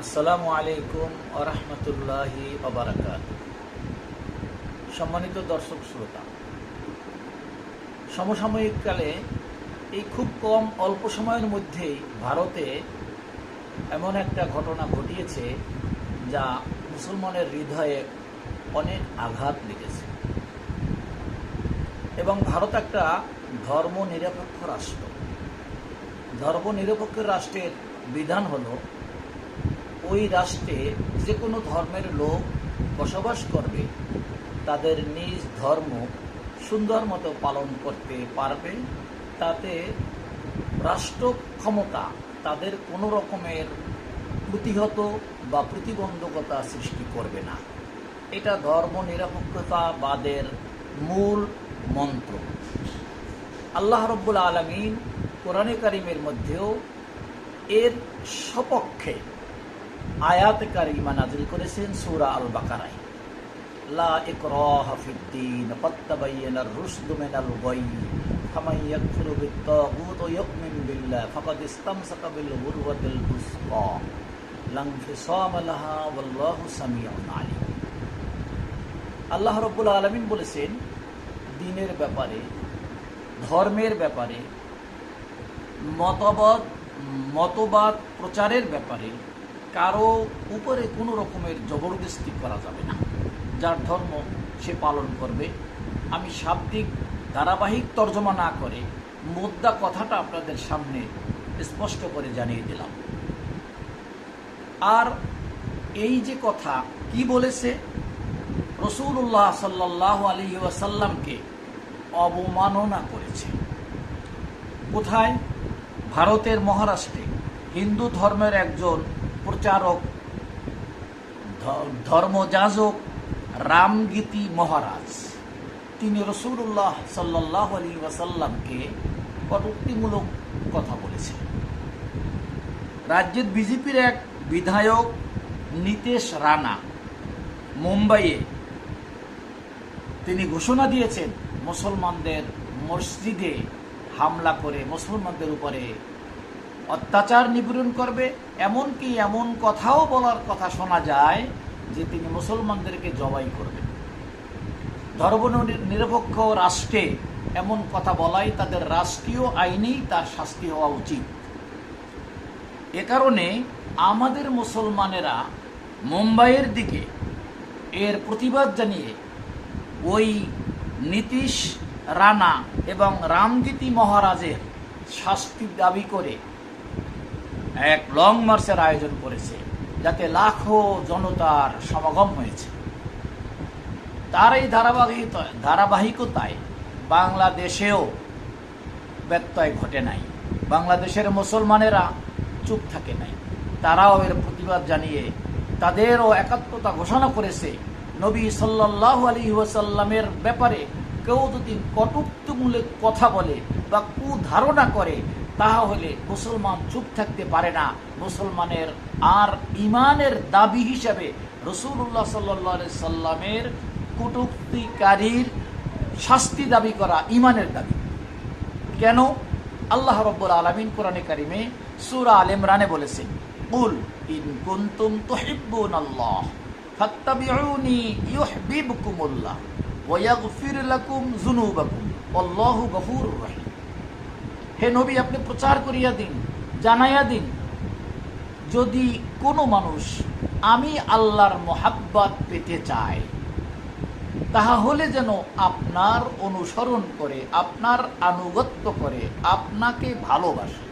আসসালামু আলাইকুম ওয়া রাহমাতুল্লাহি ওয়া বারাকাতুহু। সম্মানিত দর্শক শ্রোতা, সমসাময়িক কালে এই খুব কম অল্প সময়ের মধ্যেই ভারতে এমন একটা ঘটনা ঘটিয়েছে যা মুসলমানের হৃদয়ে অনেক আঘাত লেগেছে। এবং ভারত একটা ধর্মনিরপেক্ষ রাষ্ট্র। ধর্মনিরপেক্ষ রাষ্ট্রের বিধান হলো ওই রাষ্ট্রে যে কোনো ধর্মের লোক বসবাস করবে তাদের নিজ ধর্ম সুন্দর মতো পালন করতে পারবে, তাতে রাষ্ট্র ক্ষমতা তাদের কোনো রকমের প্রতিহত বা প্রতিবন্ধকতা সৃষ্টি করবে না। এটা ধর্মনিরপেক্ষতাবাদের মূল মন্ত্র। আল্লাহ রাব্বুল আলামিন কোরআনে কারিমের মধ্যেও এর সপক্ষে আয়াত কারিমা নাযিল করেছেন সূরা আল বাকারায়। লা ইকরাহা ফিদ্দীন ক্বাদ তাবায়্যানার রুশদু মিনাল গায়y ফামান ইয়াকফুরু বিত-তাগুত ওয়া ইউমিন বিল্লাহি ফাকাদ ইসতামসাকা বিল উরওয়াতিল উসকা লা ইনফিসামা লাহা ওয়াল্লাহু সামিউন আলীম। আল্লাহ রাব্বুল আলামিন বলেছেন, দ্বীনের ব্যাপারে, ধর্মের ব্যাপারে, মতবাদ প্রচারের ব্যাপারে কারো উপরে কোনো রকমের জবরদস্তি করা যাবে না। যার ধর্ম সে পালন করবে। আমি শাব্দিক ধারাবাহিক তর্জমা না করে মুদ্রা কথাটা আপনাদের সামনে স্পষ্ট করে জানিয়ে দিলাম। আর এই যে কথা কি বলেছে, রাসূলুল্লাহ সাল্লাল্লাহু আলাইহি ওয়াসাল্লামকে অবমাননা করেছে। কোথায়? ভারতের মহারাষ্ট্রে হিন্দু ধর্মের একজন প্রচারক, ধর্মযাজক রামগীতি মহারাজ, তিনি রাসূলুল্লাহ সাল্লাল্লাহু আলাইহি ওয়াসাল্লামকে কটূক্তিমূলক কথা বলেছেন। রাজ্যের বিজেপির এক বিধায়ক নীতেশ রানা মুম্বাইয়ে তিনি ঘোষণা দিয়েছেন মুসলমানদের মসজিদে হামলা করে মুসলমানদের উপরে অত্যাচার নিপীড়ন করবে। এমনকি এমন কথাও বলার কথা শোনা যায় যে তিনি মুসলমানদেরকে জবাই করবেন। ধর্মনিরপেক্ষ রাষ্ট্রে এমন কথা বলাই তাদের রাষ্ট্রীয় আইনেই তার শাস্তি হওয়া উচিত। এ কারণে আমাদের মুসলমানেরা মুম্বাইয়ের দিকে এর প্রতিবাদ জানিয়ে ওই নীতিশ রানা এবং রামগীতি মহারাজের শাস্তির দাবি করে এক লং মার্চের আয়োজন করেছে, যাতে লাখো জনতার সমাগম হয়েছে। তার এই ধারাবাহিকতায় বাংলাদেশেও ব্যত্যয় ঘটে নাই। বাংলাদেশের মুসলমানেরা চুপ থাকে নাই। তারাও এর প্রতিবাদ জানিয়ে তাদেরও একাত্মতা ঘোষণা করেছে। নবী সাল্লাল্লাহু আলাইহি ওয়াসাল্লামের ব্যাপারে কেউ যদি কটূক্তিমূলক কথা বলে বা কুধারণা করে, তাহলে মুসলমান চুপ থাকতে পারে না। মুসলমানের আর ইমানের দাবি হিসাবে রাসূলুল্লাহ সাল্লাল্লাহু আলাইহি সাল্লামের কটূক্তিকারীর শাস্তি দাবি করা ইমানের দাবি। কেন? আল্লাহ রাব্বুল আলামিন কোরআনে কারিমে সূরা আল ইমরানে বলেছেন, কুল ইন কুনতুম তুহিব্বুনাল্লাহ ফাত্তাবিউনি ইউহিব্বুকুমুল্লাহ ওয়া ইয়াগফির লাকুম যুনুবাকুম আল্লাহু গফুরুর রহিম। হে নবী, আপনি প্রচার করিয়া দিন, জানাইয়া দিন, যদি কোনো মানুষ আমি আল্লাহর মহাব্বত পেতে চায়, তাহলে যেন আপনার অনুসরণ করে, আপনার আনুগত্য করে, আপনাকে ভালোবাসে।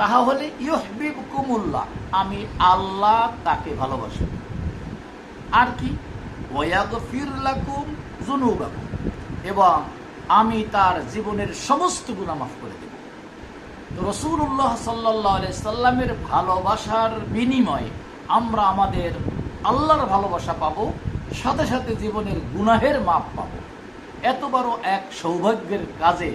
তাহলে ইউহিব্বুকুমুল্লাহ, আমি আল্লাহ তাকে ভালোবাসি। আর কি? ওয়া ইয়াগফির লাকুম যুনুবাকুম, এবং আমি তার জীবনের সমস্ত গুনাহ মাফ করে দেব। রাসূলুল্লাহ সাল্লাল্লাহু আলাইহি সাল্লামের ভালোবাসার বিনিময়ে আমরা আমাদের আল্লাহর ভালোবাসা পাবো, সাথে সাথে জীবনের গুনাহের মাপ পাবো। এত বড় এক সৌভাগ্যের কাজে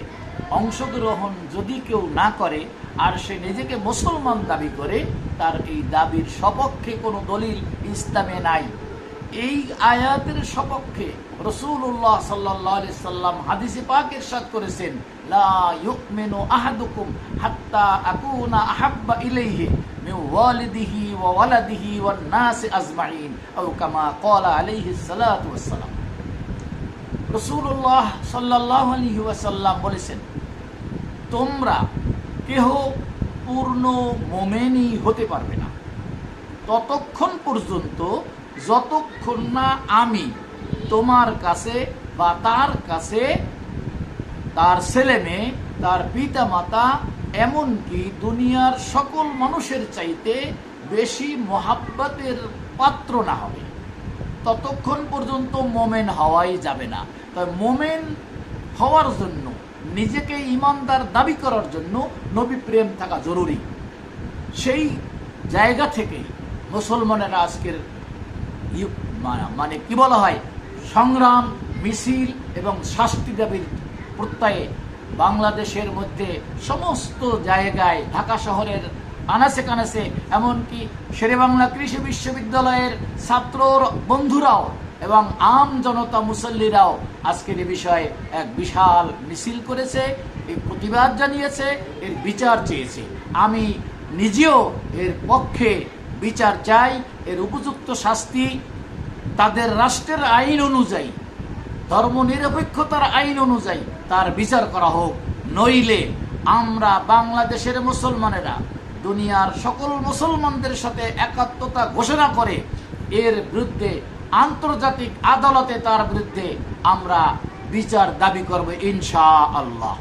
অংশগ্রহণ যদি কেউ না করে আর সে নিজেকে মুসলমান দাবি করে, তার এই দাবির সপক্ষে কোনো দলিল ইসলামে নাই। এই আয়াতের সপক্ষে রাসূলুল্লাহ সাল্লাল্লাহু আলাইহি সাল্লাম হাদিসে পাক ইরশাদ করেছেন, লা ইউমিনু আহাদুকুম হাত্তা আকুনা আহাব্বা ইলাইহি মিন ওয়ালিদিহি ওয়া ওয়ালাদিহি ওয়ান নাসি আজমাইন আও কামা ক্বালা আলাইহিস সালাতু ওয়াস সালাম। রাসূলুল্লাহ সাল্লাল্লাহু আলাইহি ওয়াসাল্লাম বলেছেন, তোমরা কেহ পূর্ণ মুমিনই হতে পারবে না ততক্ষণ পর্যন্ত যতক্ষণ না আমি তোমার কাছে বা তার কাছে, তার ছেলে মেয়ে, তার পিতা মাতা, এমনকি দুনিয়ার সকল মানুষের চাইতে বেশি মোহাব্বতের পাত্র না হবে, ততক্ষণ পর্যন্ত মোমেন হওয়াই যাবে না। তাই মোমেন হওয়ার জন্য, নিজেকে ইমানদার দাবি করার জন্য নবী প্রেম থাকা জরুরি। সেই জায়গা থেকে মুসলমানেরা আজকের মানে কি বলা হয়, সংগ্রাম, মিছিল এবং শাস্তি দাবির প্রত্যয়ে বাংলাদেশের মধ্যে সমস্ত জায়গায়, ঢাকা শহরের আনাচে কানাচে, এমনকি শেরেবাংলা কৃষি বিশ্ববিদ্যালয়ের ছাত্র বন্ধুরাও এবং আম জনতা মুসল্লিরাও আজকের এই বিষয়ে এক বিশাল মিছিল করেছে, এই প্রতিবাদ জানিয়েছে, এর বিচার চেয়েছে। আমি নিজেও এর পক্ষে বিচার চাই, এর উপযুক্ত শাস্তি তাদের রাষ্ট্রের আইন অনুযায়ী, ধর্মনিরপেক্ষতার আইন অনুযায়ী তার বিচার করা হোক। নইলে আমরা বাংলাদেশের মুসলমানেরা দুনিয়ার সকল মুসলমানদের সাথে একাত্মতা ঘোষণা করে এর বিরুদ্ধে আন্তর্জাতিক আদালতে তার বিরুদ্ধে আমরা বিচার দাবি করব ইনশাআল্লাহ।